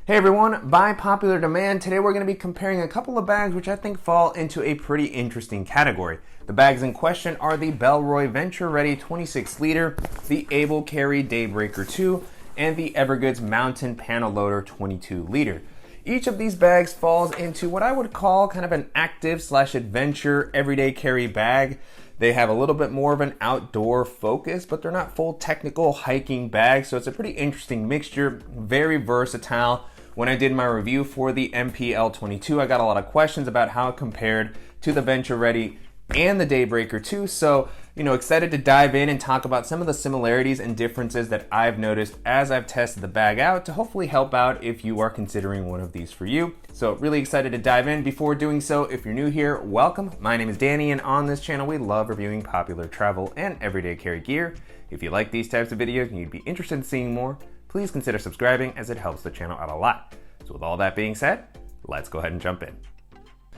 Hey everyone, by popular demand, today we're going to be comparing a couple of bags which I think fall into a pretty interesting category. The bags in question are the Bellroy Venture Ready 26 liter, the Able Carry Daybreaker 2, and the Evergoods Mountain Panel Loader 22 liter. Each of these bags falls into what I would call kind of an active/adventure everyday carry bag. They have a little bit more of an outdoor focus, but they're not full technical hiking bags, so it's a pretty interesting mixture, very versatile. When I did my review for the MPL22, I got a lot of questions about how it compared to the Venture Ready and the Daybreaker 2. So, excited to dive in and talk about some of the similarities and differences that I've noticed as I've tested the bag out to hopefully help out if you are considering one of these for you. So really excited to dive in. Before doing so, if you're new here, welcome. My name is Danny, and on this channel, we love reviewing popular travel and everyday carry gear. If you like these types of videos and you'd be interested in seeing more, please consider subscribing as it helps the channel out a lot. So with all that being said, let's go ahead and jump in.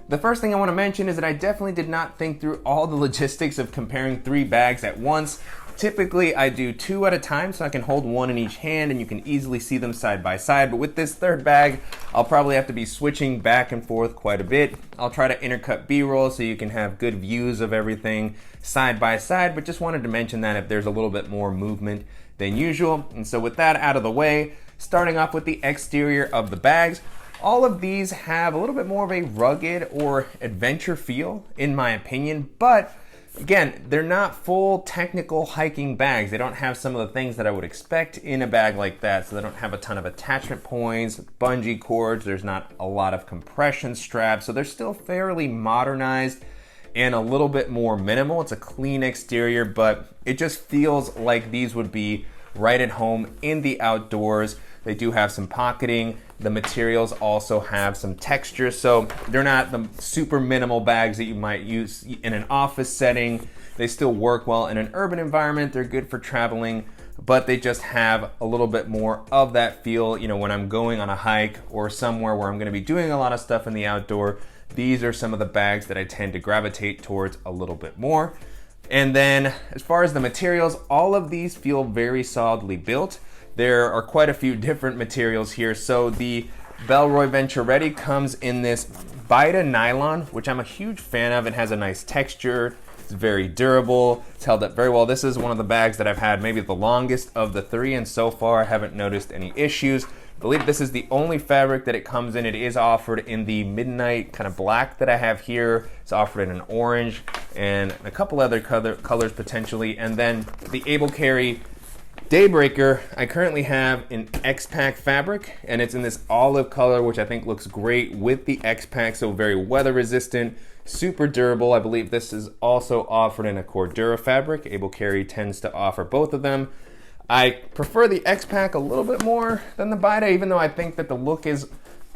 The first thing I want to mention is that I definitely did not think through all the logistics of comparing three bags at once. Typically, I do two at a time so I can hold one in each hand and you can easily see them side by side. But with this third bag, I'll probably have to be switching back and forth quite a bit. I'll try to intercut B-roll so you can have good views of everything side by side, but just wanted to mention that if there's a little bit more movement than usual. And so with that out of the way, starting off with the exterior of the bags, all of these have a little bit more of a rugged or adventure feel, in my opinion, but again, they're not full technical hiking bags. They don't have some of the things that I would expect in a bag like that. So they don't have a ton of attachment points, bungee cords. There's not a lot of compression straps. So they're still fairly modernized and a little bit more minimal. It's a clean exterior, but it just feels like these would be right at home in the outdoors. They do have some pocketing. The materials also have some texture, so they're not the super minimal bags that you might use in an office setting. They still work well in an urban environment. They're good for traveling, but they just have a little bit more of that feel. When I'm going on a hike or somewhere where I'm going to be doing a lot of stuff in the outdoor, these are some of the bags that I tend to gravitate towards a little bit more. And then as far as the materials, all of these feel very solidly built. There are quite a few different materials here. So the Bellroy Venture Ready comes in this Vita nylon, which I'm a huge fan of. It has a nice texture. It's very durable. It's held up very well. This is one of the bags that I've had maybe the longest of the three, and so far I haven't noticed any issues. I believe this is the only fabric that it comes in. It is offered in the midnight kind of black that I have here. It's offered in an orange and a couple other colors potentially. And then the Able Carry Daybreaker, I currently have an X-Pack fabric, and it's in this olive color, which I think looks great with the X-Pack, so very weather resistant, super durable. I believe this is also offered in a Cordura fabric. Able Carry tends to offer both of them. I prefer the X-Pack a little bit more than the Vita, even though I think that the look is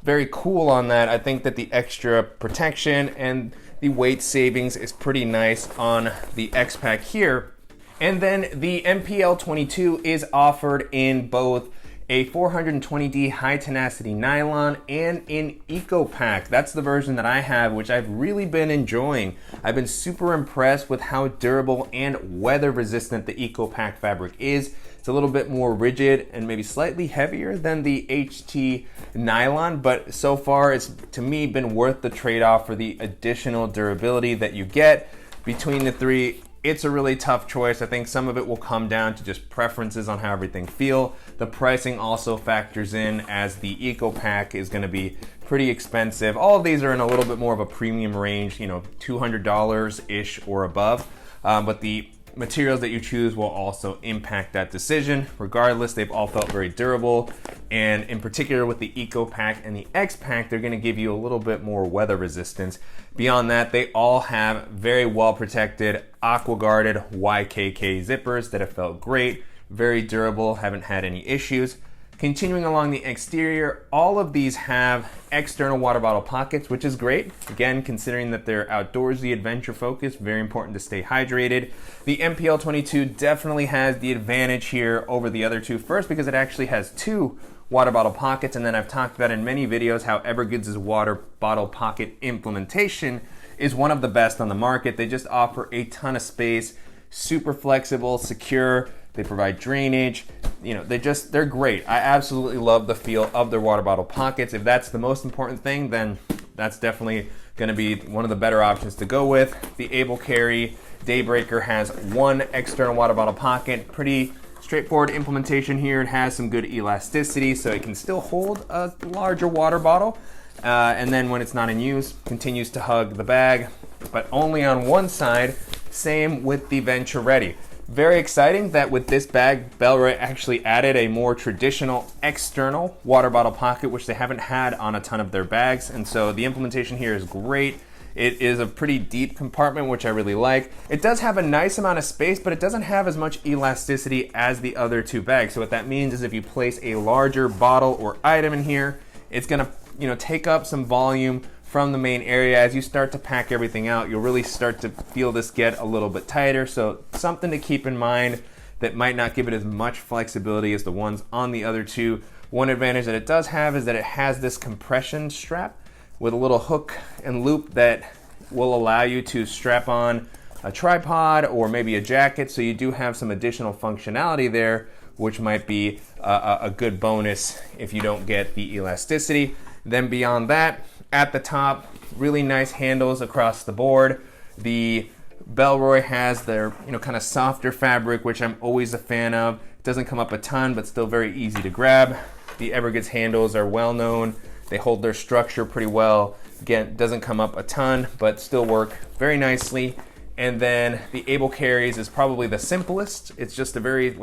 very cool on that. I think that the extra protection and the weight savings is pretty nice on the X-Pack here. And then the MPL22 is offered in both a 420D high tenacity nylon and in Eco Pack. That's the version that I have, which I've really been enjoying. I've been super impressed with how durable and weather resistant the Eco Pack fabric is. It's a little bit more rigid and maybe slightly heavier than the HT nylon, but so far it's, to me, been worth the trade-off for the additional durability that you get between the three. It's a really tough choice. I think some of it will come down to just preferences on how everything feel. The pricing also factors in, as the Eco Pack is going to be pretty expensive. All of these are in a little bit more of a premium range, $200-ish or above. But the materials that you choose will also impact that decision. Regardless, they've all felt very durable, and in particular with the Eco Pack and the X Pack, they're going to give you a little bit more weather resistance. Beyond that, they all have very well protected aqua guarded YKK zippers that have felt great, very durable, haven't had any issues. Continuing along the exterior, all of these have external water bottle pockets, which is great. Again, considering that they're outdoorsy, adventure focused, very important to stay hydrated. The MPL22 definitely has the advantage here over the other two. First, because it actually has two water bottle pockets, and then I've talked about in many videos how Evergoods' water bottle pocket implementation is one of the best on the market. They just offer a ton of space, super flexible, secure, They provide drainage. You know, they're great. I absolutely love the feel of their water bottle pockets. If that's the most important thing, then that's definitely going to be one of the better options to go with. The Able Carry Daybreaker has one external water bottle pocket. Pretty straightforward implementation here. It has some good elasticity, so it can still hold a larger water bottle. And then when it's not in use, continues to hug the bag, but only on one side. Same with the Venture Ready. Very exciting that with this bag, Bellroy actually added a more traditional external water bottle pocket, which they haven't had on a ton of their bags. And so the implementation here is great. It is a pretty deep compartment, which I really like. It does have a nice amount of space, but it doesn't have as much elasticity as the other two bags. So what that means is if you place a larger bottle or item in here, it's gonna, take up some volume from the main area. As you start to pack everything out, you'll really start to feel this get a little bit tighter. So something to keep in mind that might not give it as much flexibility as the ones on the other two. One advantage that it does have is that it has this compression strap with a little hook and loop that will allow you to strap on a tripod or maybe a jacket. So you do have some additional functionality there, which might be a good bonus if you don't get the elasticity. Then beyond that, at the top, really nice handles across the board. The Bellroy has their kind of softer fabric, which I'm always a fan of. It doesn't come up a ton, but still very easy to grab. The Evergoods handles are well known. They hold their structure pretty well. Again, doesn't come up a ton, but still work very nicely. And then the Able Carries is probably the simplest. It's just a very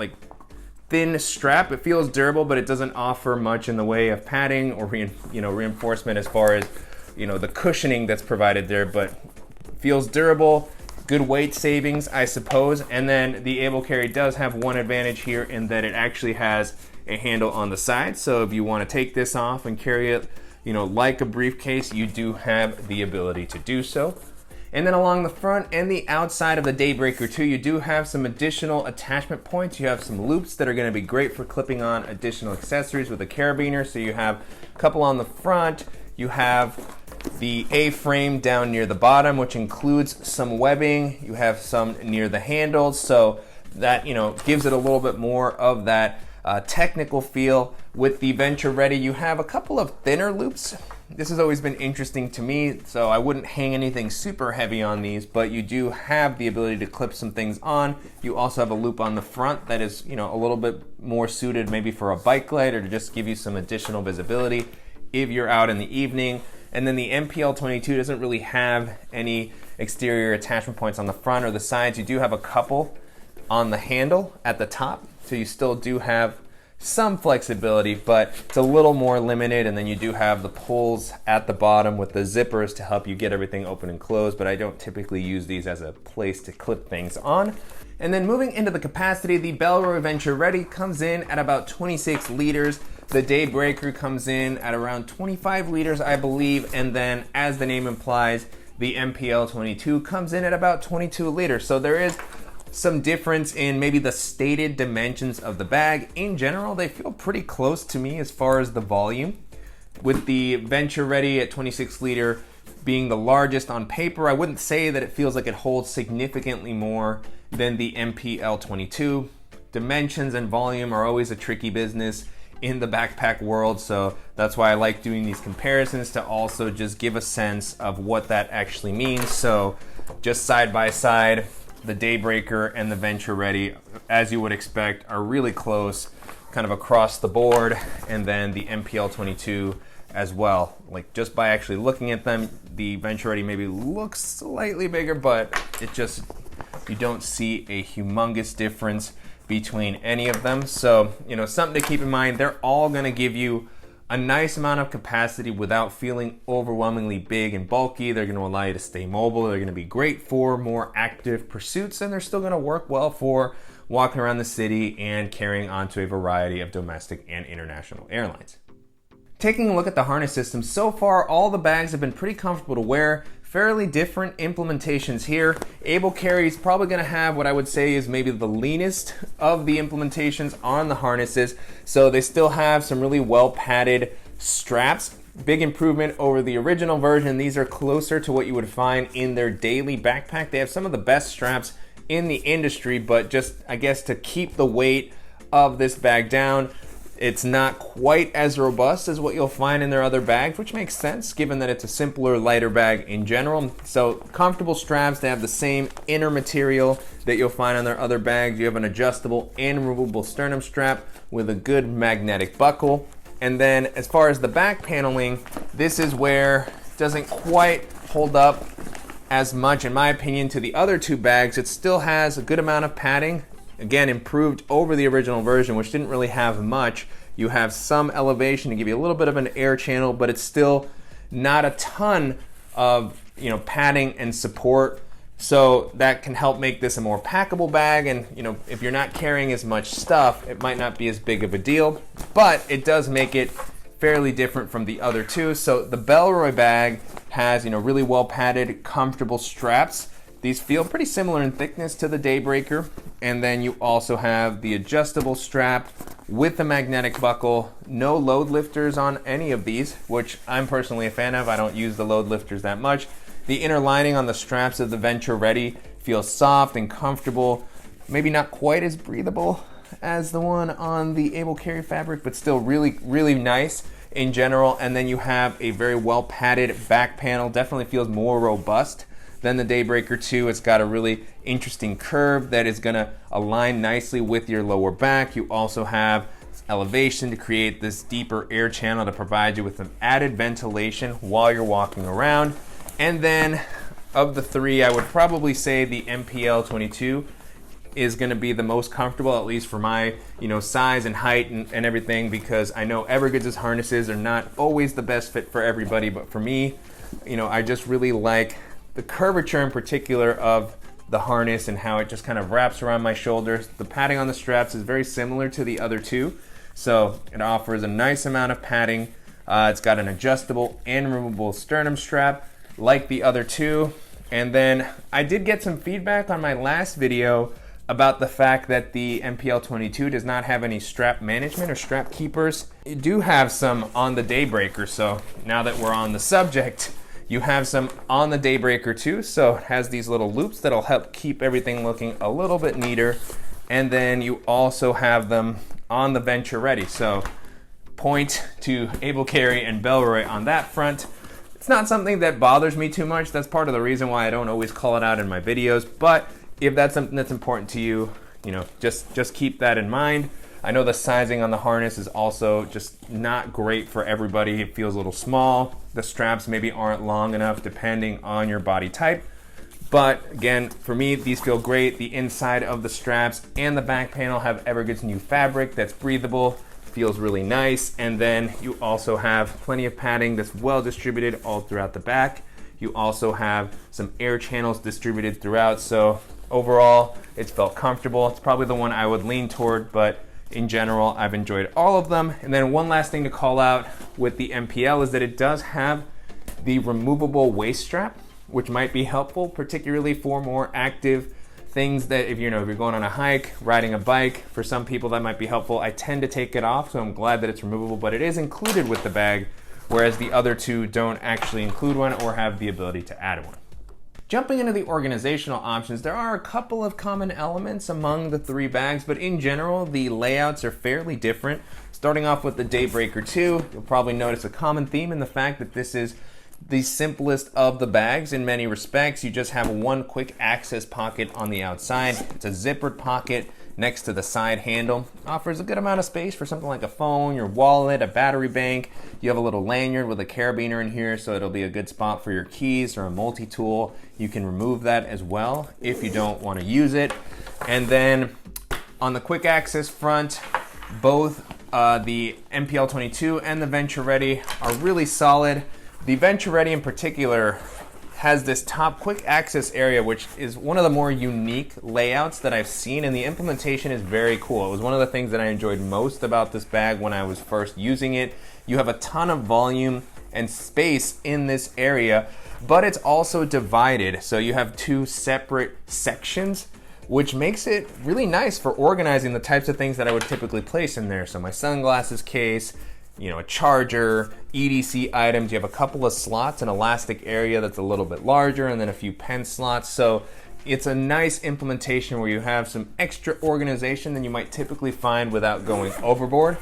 thin strap. It feels durable, but it doesn't offer much in the way of padding or reinforcement as far as the cushioning that's provided there, but feels durable, good weight savings, I suppose. And then the Able Carry does have one advantage here in that it actually has a handle on the side. So if you want to take this off and carry it, like a briefcase, you do have the ability to do so. And then along the front and the outside of the Daybreaker too, you do have some additional attachment points. You have some loops that are going to be great for clipping on additional accessories with a carabiner. So you have a couple on the front. You have the A-frame down near the bottom, which includes some webbing. You have some near the handles, so that gives it a little bit more of that technical feel. With the Venture Ready, you have a couple of thinner loops. This has always been interesting to me, so I wouldn't hang anything super heavy on these, but you do have the ability to clip some things on. You also have a loop on the front that is, a little bit more suited maybe for a bike light or to just give you some additional visibility if you're out in the evening. And then the MPL22 doesn't really have any exterior attachment points on the front or the sides. You do have a couple on the handle at the top, so you still do have some flexibility, but it's a little more limited. And then you do have the pulls at the bottom with the zippers to help you get everything open and closed, but I don't typically use these as a place to clip things on. And then moving into the capacity, the Bellroy Venture Ready comes in at about 26 liters. The Daybreaker comes in at around 25 liters, I believe. And then, as the name implies, the MPL22 comes in at about 22 liters. So there is some difference in maybe the stated dimensions of the bag. In general, they feel pretty close to me as far as the volume. With the Venture Ready at 26 liter being the largest on paper, I wouldn't say that it feels like it holds significantly more than the MPL22. Dimensions and volume are always a tricky business in the backpack world, so that's why I like doing these comparisons to also just give a sense of what that actually means. So just side by side, the Daybreaker and the Venture Ready, as you would expect, are really close kind of across the board, and then the MPL22 as well. Like just by actually looking at them, the Venture Ready maybe looks slightly bigger, but it just, you don't see a humongous difference between any of them. So, something to keep in mind, they're all gonna give you a nice amount of capacity without feeling overwhelmingly big and bulky. They're gonna allow you to stay mobile. They're gonna be great for more active pursuits, and they're still gonna work well for walking around the city and carrying onto a variety of domestic and international airlines. Taking a look at the harness system, so far all the bags have been pretty comfortable to wear. Fairly different implementations here. Able Carry is probably going to have what I would say is maybe the leanest of the implementations on the harnesses. So they still have some really well padded straps. Big improvement over the original version. These are closer to what you would find in their daily backpack. They have some of the best straps in the industry, but just, I guess, to keep the weight of this bag down. It's not quite as robust as what you'll find in their other bags, which makes sense given that it's a simpler, lighter bag in general. So comfortable straps. They have the same inner material that you'll find on their other bags. You have an adjustable and removable sternum strap with a good magnetic buckle. And then as far as the back paneling, this is where it doesn't quite hold up as much, in my opinion, to the other two bags. It still has a good amount of padding. Again, improved over the original version, which didn't really have much. You have some elevation to give you a little bit of an air channel, but it's still not a ton of, padding and support. So that can help make this a more packable bag. And, if you're not carrying as much stuff, it might not be as big of a deal, but it does make it fairly different from the other two. So the Bellroy bag has, really well padded, comfortable straps. These feel pretty similar in thickness to the Daybreaker. And then you also have the adjustable strap with the magnetic buckle. No load lifters on any of these, which I'm personally a fan of. I don't use the load lifters that much. The inner lining on the straps of the Venture Ready feels soft and comfortable. Maybe not quite as breathable as the one on the Able Carry fabric, but still really, really nice in general. And then you have a very well padded back panel. Definitely feels more robust than the Daybreaker 2. It's got a really interesting curve that is gonna align nicely with your lower back. You also have elevation to create this deeper air channel to provide you with some added ventilation while you're walking around. And then of the three, I would probably say the MPL22 is gonna be the most comfortable, at least for my size and height and everything, because I know Evergoods' harnesses are not always the best fit for everybody, but for me, I just really like the curvature in particular of the harness and how it just kind of wraps around my shoulders. The padding on the straps is very similar to the other two, so it offers a nice amount of padding. It's got an adjustable and removable sternum strap like the other two. And then I did get some feedback on my last video about the fact that the MPL22 does not have any strap management or strap keepers. You do have some on the Daybreaker, so now that we're on the subject, you have some on the Daybreaker too. So it has these little loops that'll help keep everything looking a little bit neater. And then you also have them on the Venture Ready. So point to Able Carry and Bellroy on that front. It's not something that bothers me too much. That's part of the reason why I don't always call it out in my videos. But if that's something that's important to you, just keep that in mind. I know the sizing on the harness is also just not great for everybody. It feels a little small. The straps maybe aren't long enough depending on your body type. But again, for me, these feel great. The inside of the straps and the back panel have Evergoods new fabric that's breathable, feels really nice. And then you also have plenty of padding that's well distributed all throughout the back. You also have some air channels distributed throughout. So overall, it's felt comfortable. It's probably the one I would lean toward, but in general, I've enjoyed all of them. And then one last thing to call out with the MPL is that it does have the removable waist strap, which might be helpful, particularly for more active things that if you're going on a hike, riding a bike, for some people that might be helpful. I tend to take it off, so I'm glad that it's removable, but it is included with the bag, whereas the other two don't actually include one or have the ability to add one. Jumping into the organizational options, there are a couple of common elements among the three bags, but in general, the layouts are fairly different. Starting off with the Daybreaker 2, you'll probably notice a common theme in the fact that this is the simplest of the bags in many respects. You just have one quick access pocket on the outside. It's a zippered pocket next to the side handle. Offers a good amount of space for something like a phone, your wallet, a battery bank. You have a little lanyard with a carabiner in here, so it'll be a good spot for your keys or a multi-tool. You can remove that as well if you don't want to use it. And then on the quick access front, both the MPL22 and the Venture Ready are really solid. The Venture Ready in particular has this top quick access area, which is one of the more unique layouts that I've seen, and the implementation is very cool. It was one of the things that I enjoyed most about this bag when I was first using it. You have a ton of volume and space in this area, but it's also divided. So you have two separate sections, which makes it really nice for organizing the types of things that I would typically place in there. So my sunglasses case, a charger, EDC items. You have a couple of slots, an elastic area that's a little bit larger, and then a few pen slots. So it's a nice implementation where you have some extra organization than you might typically find without going overboard.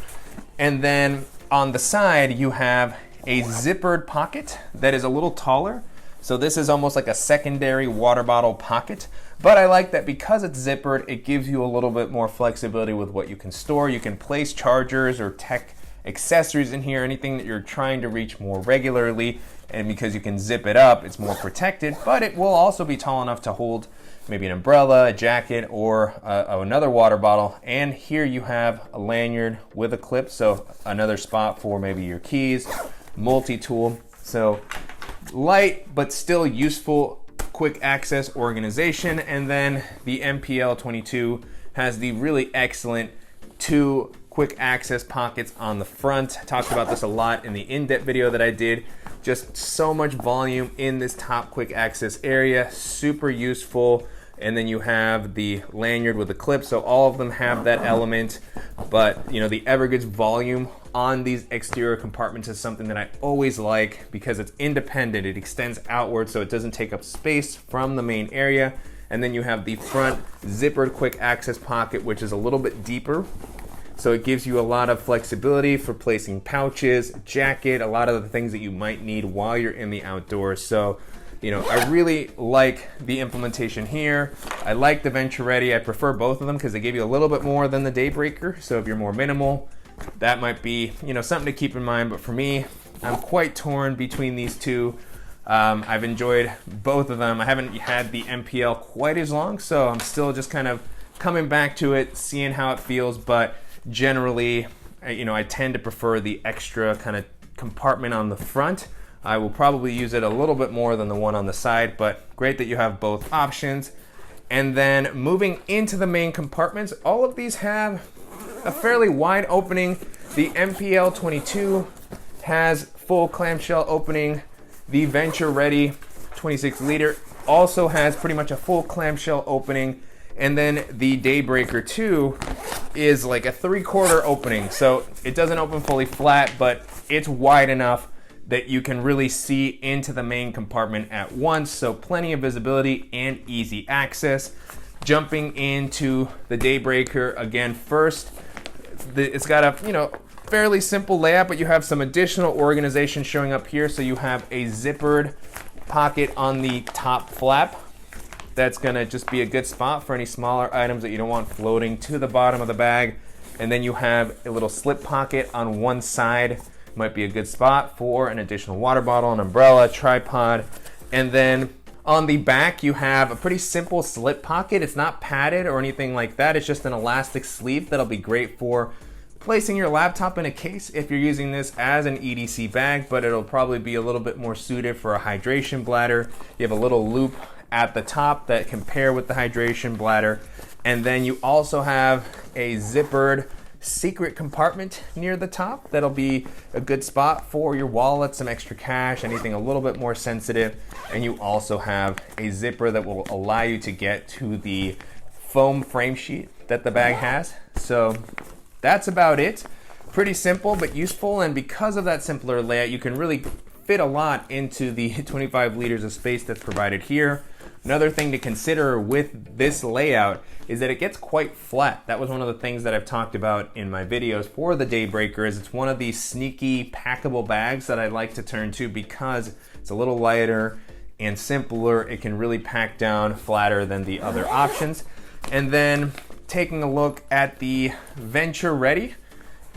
And then on the side, you have a zippered pocket that is a little taller. So this is almost like a secondary water bottle pocket. But I like that because it's zippered, it gives you a little bit more flexibility with what you can store. You can place chargers or tech accessories in here, anything that you're trying to reach more regularly. And because you can zip it up, it's more protected, but it will also be tall enough to hold maybe an umbrella, a jacket, or another water bottle. And here you have a lanyard with a clip, so another spot for maybe your keys, multi-tool. So light, but still useful, quick access organization. And then the MPL22 has the really excellent 2 quick access pockets on the front. I talked about this a lot in the in-depth video that I did. Just so much volume in this top quick access area, super useful. And then you have the lanyard with the clip, so all of them have that element. But you know, the Evergoods volume on these exterior compartments is something that I always like because it's independent. It extends outward so it doesn't take up space from the main area. And then you have the front zippered quick access pocket, which is a little bit deeper. So it gives you a lot of flexibility for placing pouches, jacket, a lot of the things that you might need while you're in the outdoors. So, you know, I really like the implementation here. I like the Venture Ready. I prefer both of them because they give you a little bit more than the Daybreaker. So if you're more minimal, that might be, you know, something to keep in mind. But for me, I'm quite torn between these two. I've enjoyed both of them. I haven't had the MPL quite as long, so I'm still just kind of coming back to it, seeing how it feels. But generally, you know, I tend to prefer the extra kind of compartment on the front. I will probably use it a little bit more than the one on the side, but great that you have both options. And then moving into the main compartments, all of these have a fairly wide opening. The MPL22 has full clamshell opening. The Venture Ready 26 liter also has pretty much a full clamshell opening. And then the Daybreaker 2 is like a 3/4 opening. So it doesn't open fully flat, but it's wide enough that you can really see into the main compartment at once. So plenty of visibility and easy access. Jumping into the Daybreaker again first. It's got a, you know, fairly simple layout, but you have some additional organization showing up here. So you have a zippered pocket on the top flap. That's gonna just be a good spot for any smaller items that you don't want floating to the bottom of the bag. And then you have a little slip pocket on one side. Might be a good spot for an additional water bottle, an umbrella, tripod. And then on the back, you have a pretty simple slip pocket. It's not padded or anything like that. It's just an elastic sleeve that'll be great for placing your laptop in a case if you're using this as an EDC bag, but it'll probably be a little bit more suited for a hydration bladder. You have a little loop at the top that can pair with the hydration bladder. And then you also have a zippered secret compartment near the top that'll be a good spot for your wallet, some extra cash, anything a little bit more sensitive. And you also have a zipper that will allow you to get to the foam frame sheet that the bag has. So that's about it. Pretty simple but useful, and because of that simpler layout, you can really fit a lot into the 25 liters of space that's provided here. Another thing to consider with this layout is that it gets quite flat. That was one of the things that I've talked about in my videos for the Daybreaker. Is it's one of these sneaky packable bags that I like to turn to because it's a little lighter and simpler. It can really pack down flatter than the other options. And then taking a look at the Venture Ready,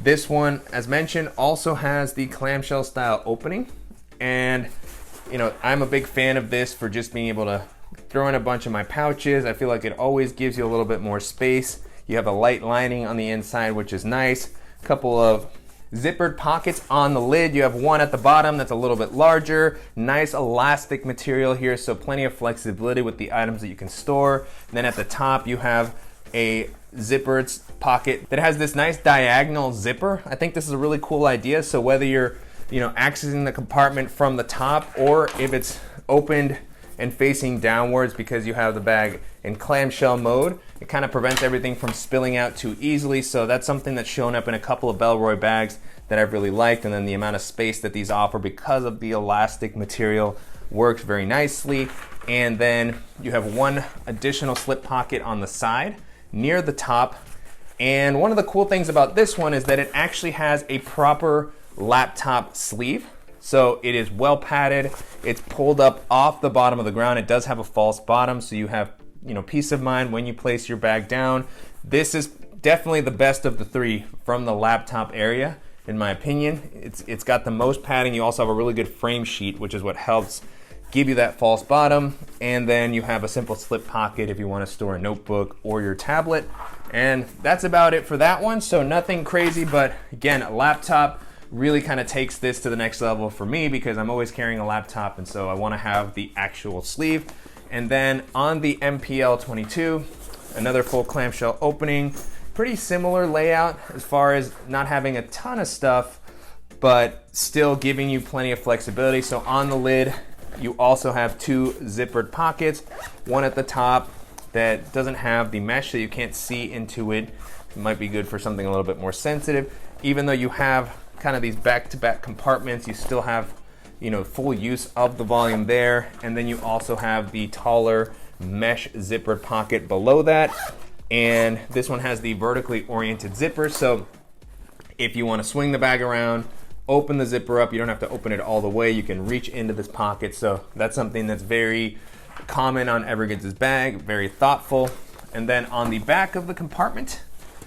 this one, as mentioned, also has the clamshell style opening. And you know, I'm a big fan of this for just being able to throw in a bunch of my pouches. I feel like it always gives you a little bit more space. You have a light lining on the inside, which is nice. A couple of zippered pockets on the lid. You have one at the bottom that's a little bit larger. Nice elastic material here, so plenty of flexibility with the items that you can store. And then at the top, you have a zippered pocket that has this nice diagonal zipper. I think this is a really cool idea. So whether you're, you know, accessing the compartment from the top, or if it's opened and facing downwards because you have the bag in clamshell mode, it kind of prevents everything from spilling out too easily. So that's something that's shown up in a couple of Bellroy bags that I've really liked. And then the amount of space that these offer because of the elastic material works very nicely. And then you have one additional slip pocket on the side near the top. And one of the cool things about this one is that it actually has a proper laptop sleeve. So it is well padded. It's pulled up off the bottom of the ground. It does have a false bottom, so you have, peace of mind when you place your bag down. This is definitely the best of the three from the laptop area, in my opinion. It's got the most padding. You also have a really good frame sheet, which is what helps give you that false bottom. And then you have a simple slip pocket if you want to store a notebook or your tablet. And that's about it for that one. So nothing crazy, but again, a laptop really kind of takes this to the next level for me because I'm always carrying a laptop, and so I want to have the actual sleeve. And then on the MPL22, another full clamshell opening, pretty similar layout as far as not having a ton of stuff, but still giving you plenty of flexibility. So on the lid, you also have two zippered pockets, one at the top that doesn't have the mesh so you can't see into it. It might be good for something a little bit more sensitive. Even though you have kind of these back-to-back compartments, you still have, full use of the volume there. And then you also have the taller mesh zippered pocket below that. And this one has the vertically oriented zipper. So if you want to swing the bag around, open the zipper up, you don't have to open it all the way. You can reach into this pocket. So that's something that's very common on Evergoods' bag, very thoughtful. And then on the back of the compartment,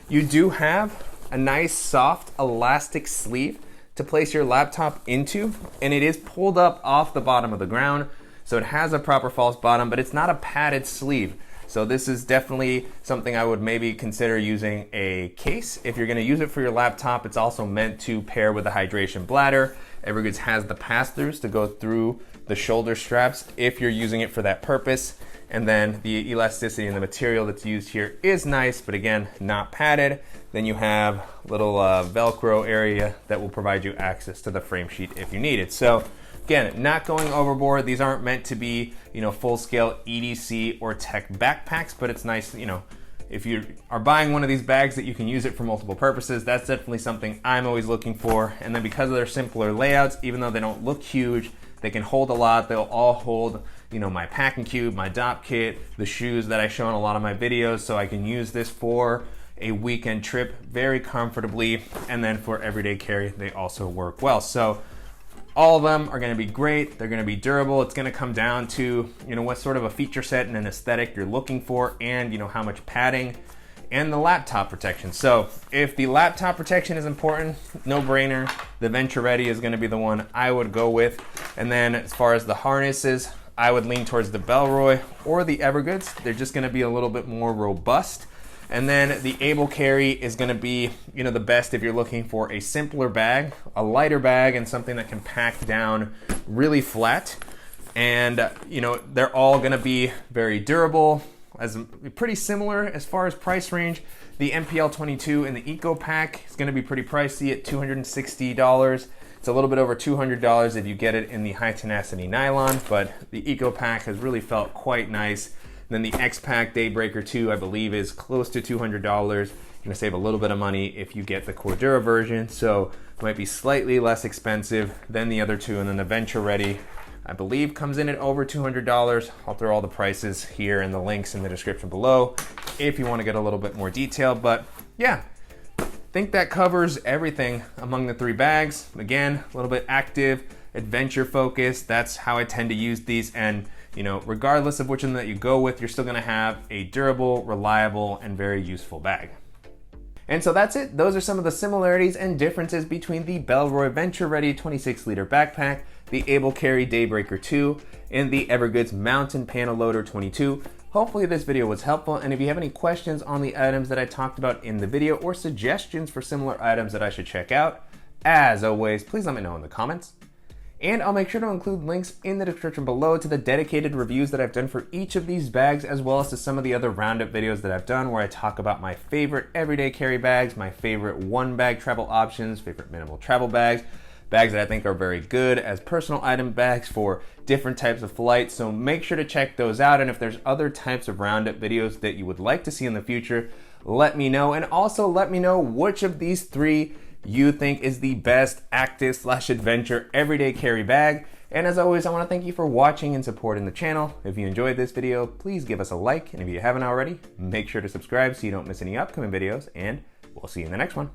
you do have a nice soft elastic sleeve to place your laptop into, and it is pulled up off the bottom of the ground. So it has a proper false bottom, but it's not a padded sleeve. So this is definitely something I would maybe consider using a case. If you're gonna use it for your laptop, it's also meant to pair with a hydration bladder. Evergoods has the pass-throughs to go through the shoulder straps if you're using it for that purpose. And then the elasticity in the material that's used here is nice, but again, not padded. Then you have little Velcro area that will provide you access to the frame sheet if you need it. So again, not going overboard. These aren't meant to be, full-scale EDC or tech backpacks, but it's nice, if you are buying one of these bags that you can use it for multiple purposes, that's definitely something I'm always looking for. And then because of their simpler layouts, even though they don't look huge, they can hold a lot. They'll all hold, my packing cube, my dop kit, the shoes that I show in a lot of my videos, so I can use this for a weekend trip very comfortably. And then for everyday carry, they also work well. So all of them are going to be great. They're going to be durable. It's going to come down to, what sort of a feature set and an aesthetic you're looking for, and, how much padding and the laptop protection. So if the laptop protection is important, no brainer. The Venture Ready is going to be the one I would go with. And then as far as the harnesses, I would lean towards the Bellroy or the Evergoods. They're just going to be a little bit more robust. And then the Able Carry is going to be, the best if you're looking for a simpler bag, a lighter bag, and something that can pack down really flat. And, they're all going to be very durable, as pretty similar as far as price range. The MPL22 and the Eco Pack is going to be pretty pricey at $260. It's a little bit over $200 if you get it in the high tenacity nylon, but the Eco Pack has really felt quite nice. Then the X-Pack Daybreaker 2, I believe, is close to $200. You're gonna save a little bit of money if you get the Cordura version, so it might be slightly less expensive than the other two. And then the Venture Ready, I believe, comes in at over $200. I'll throw all the prices here and the links in the description below if you wanna get a little bit more detail. But yeah, I think that covers everything among the three bags. Again, a little bit active, adventure focused. That's how I tend to use these. And regardless of which one that you go with, you're still gonna have a durable, reliable, and very useful bag. And so that's it. Those are some of the similarities and differences between the Bellroy Venture Ready 26-liter backpack, the Able Carry Daybreaker 2, and the Evergoods Mountain Panel Loader 22. Hopefully this video was helpful, and if you have any questions on the items that I talked about in the video or suggestions for similar items that I should check out, as always, please let me know in the comments. And I'll make sure to include links in the description below to the dedicated reviews that I've done for each of these bags, as well as to some of the other roundup videos that I've done where I talk about my favorite everyday carry bags, my favorite one bag travel options, favorite minimal travel bags, bags that I think are very good as personal item bags for different types of flights. So make sure to check those out. And if there's other types of roundup videos that you would like to see in the future, let me know. And also let me know which of these three you think is the best active/adventure everyday carry bag, And as always, I want to thank you for watching and supporting the channel. If you enjoyed this video, please give us a like, and if you haven't already, make sure to subscribe so you don't miss any upcoming videos, and we'll see you in the next one.